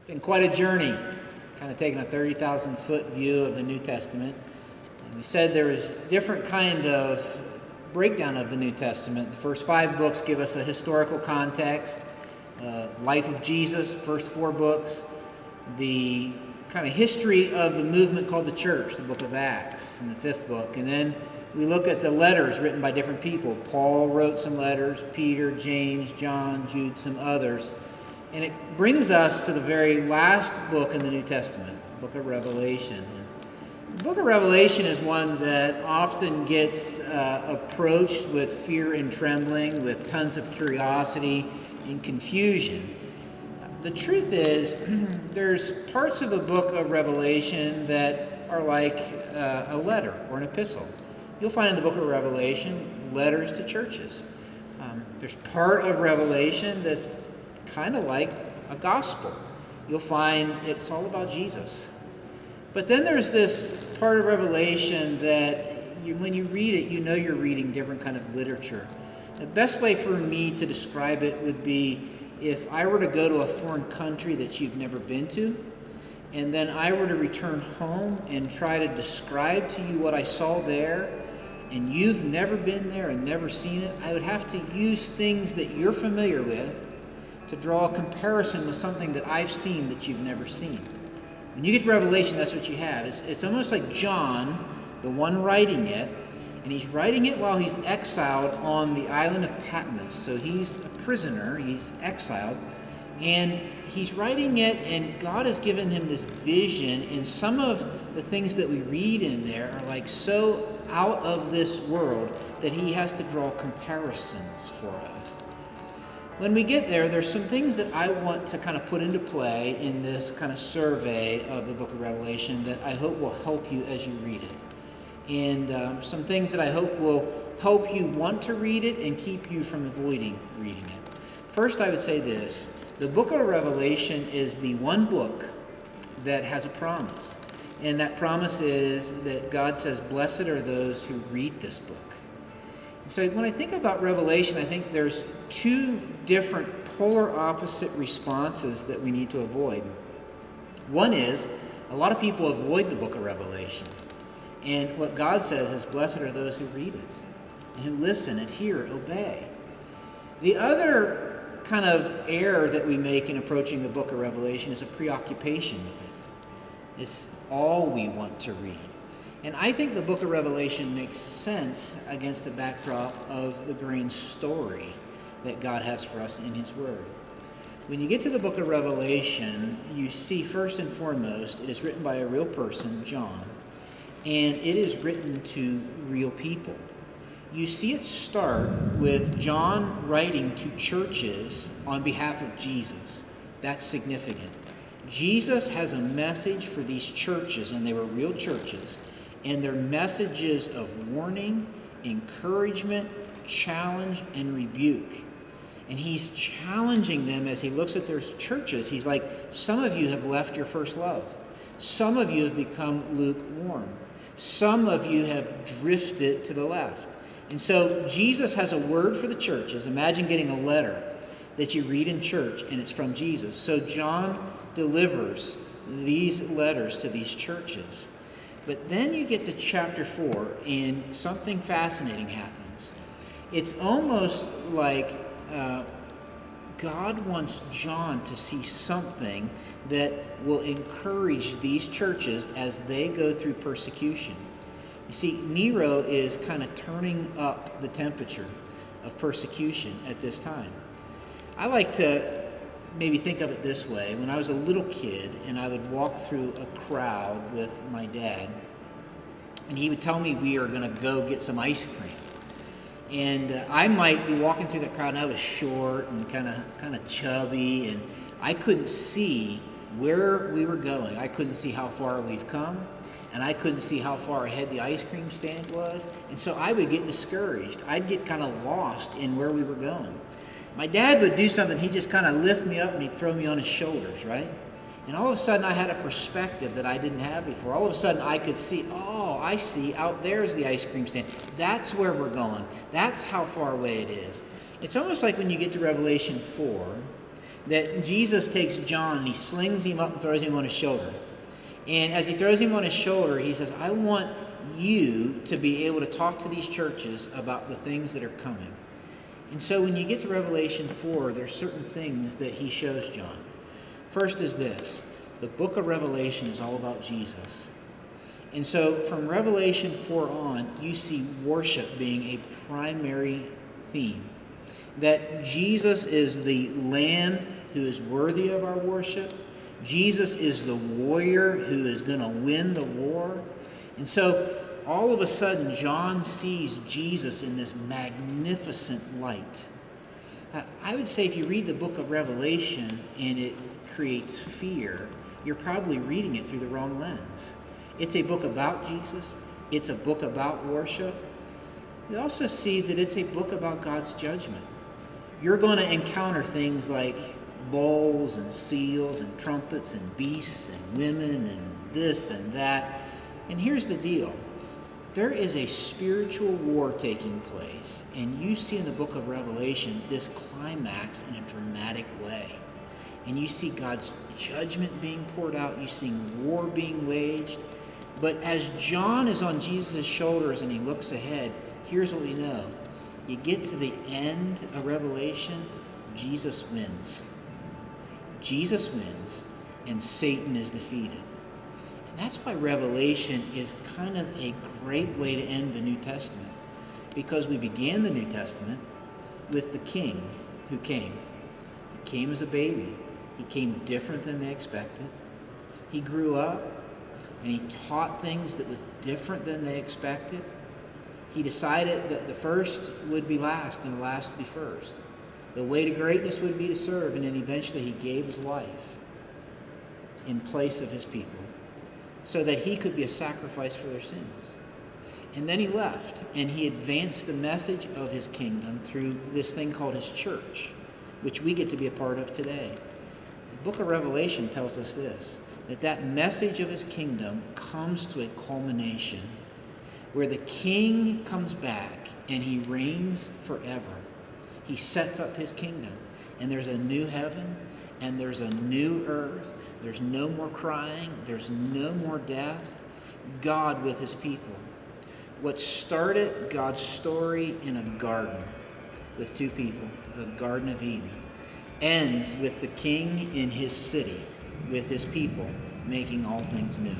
Been quite a journey, kind of taking a 30,000 foot view of the New Testament. And we said there was different kind of breakdown of the New Testament. The first 5 books give us a historical context, life of Jesus, first 4 books, the kind of history of the movement called the church, the book of Acts in the 5th book. And then we look at the letters written by different people. Paul wrote some letters, Peter, James, John, Jude, some others. And it brings us to the very last book in the New Testament, the book of Revelation. And the book of Revelation is one that often gets approached with fear and trembling, with tons of curiosity and confusion. The truth is, there's parts of the book of Revelation that are like a letter or an epistle. You'll find in the book of Revelation letters to churches. There's part of Revelation that's kind of like a gospel. You'll find it's all about Jesus. But then there's this part of Revelation that when you read it, you know you're reading different kind of literature. The best way for me to describe it would be if I were to go to a foreign country that you've never been to, and then I were to return home and try to describe to you what I saw there, and you've never been there and never seen it, I would have to use things that you're familiar with to draw a comparison with something that I've seen that you've never seen. When you get to Revelation, that's what you have. It's almost like John, the one writing it, and he's writing it while he's exiled on the island of Patmos. So he's a prisoner, he's exiled, and he's writing it, and God has given him this vision, and some of the things that we read in there are like so out of this world that he has to draw comparisons for us. When we get there, there's some things that I want to kind of put into play in this kind of survey of the book of Revelation that I hope will help you as you read it. And some things that I hope will help you want to read it and keep you from avoiding reading it. First, I would say this. The book of Revelation is the one book that has a promise. And that promise is that God says, "Blessed are those who read this book." So when I think about Revelation, I think there's 2 different polar opposite responses that we need to avoid. One is, a lot of people avoid the book of Revelation. And what God says is, blessed are those who read it, and who listen and hear, obey. The other kind of error that we make in approaching the book of Revelation is a preoccupation with it. It's all we want to read. And I think the book of Revelation makes sense against the backdrop of the grand story that God has for us in his word. When you get to the book of Revelation, you see first and foremost, it is written by a real person, John, and it is written to real people. You see it start with John writing to churches on behalf of Jesus. That's significant. Jesus has a message for these churches, and they were real churches, and their messages of warning, encouragement, challenge, and rebuke. And he's challenging them as he looks at their churches. He's like, some of you have left your first love. Some of you have become lukewarm. Some of you have drifted to the left. And so Jesus has a word for the churches. Imagine getting a letter that you read in church, and it's from Jesus. So John delivers these letters to these churches. But then you get to chapter 4, and something fascinating happens. It's almost like God wants John to see something that will encourage these churches as they go through persecution. You see, Nero is kind of turning up the temperature of persecution at this time. I like to maybe think of it this way. When I was a little kid and I would walk through a crowd with my dad, and he would tell me we are going to go get some ice cream. And I might be walking through that crowd, and I was short and kind of chubby, and I couldn't see where we were going. I couldn't see how far we've come, and I couldn't see how far ahead the ice cream stand was. And so I would get discouraged. I'd get kind of lost in where we were going. My dad would do something. He'd just kind of lift me up and he'd throw me on his shoulders, right? And all of a sudden I had a perspective that I didn't have before. All of a sudden I could see, oh, I see, out there's the ice cream stand. That's where we're going. That's how far away it is. It's almost like when you get to Revelation 4, that Jesus takes John and he slings him up and throws him on his shoulder. And as he throws him on his shoulder, he says, I want you to be able to talk to these churches about the things that are coming. And so when you get to Revelation 4, there's certain things that he shows John. First is this: the book of Revelation is all about Jesus. And so from Revelation 4 on, you see worship being a primary theme. That Jesus is the Lamb who is worthy of our worship. Jesus is the warrior who is going to win the war. And so all of a sudden, John sees Jesus in this magnificent light. I would say if you read the book of Revelation and it creates fear, you're probably reading it through the wrong lens. It's a book about Jesus. It's a book about worship. You also see that it's a book about God's judgment. You're going to encounter things like bowls and seals and trumpets and beasts and women and this and that. And here's the deal. There is a spiritual war taking place, and you see in the book of Revelation this climax in a dramatic way. And you see God's judgment being poured out. You see war being waged. But as John is on Jesus' shoulders and he looks ahead, here's what we know. You get to the end of Revelation, Jesus wins. Jesus wins, and Satan is defeated. And that's why Revelation is kind of a great way to end the New Testament, because we began the New Testament with the king who came. He came as a baby. He came different than they expected. He grew up, and he taught things that was different than they expected. He decided that the first would be last and the last would be first. The way to greatness would be to serve, and then eventually he gave his life in place of his people so that he could be a sacrifice for their sins. And then he left, and he advanced the message of his kingdom through this thing called his church, which we get to be a part of today. The book of Revelation tells us this, that message of his kingdom comes to a culmination where the king comes back and he reigns forever. He sets up his kingdom, and there's a new heaven and there's a new earth. There's no more crying. There's no more death. God with his people. What started God's story in a garden with two people, the Garden of Eden, ends with the king in his city with his people making all things new.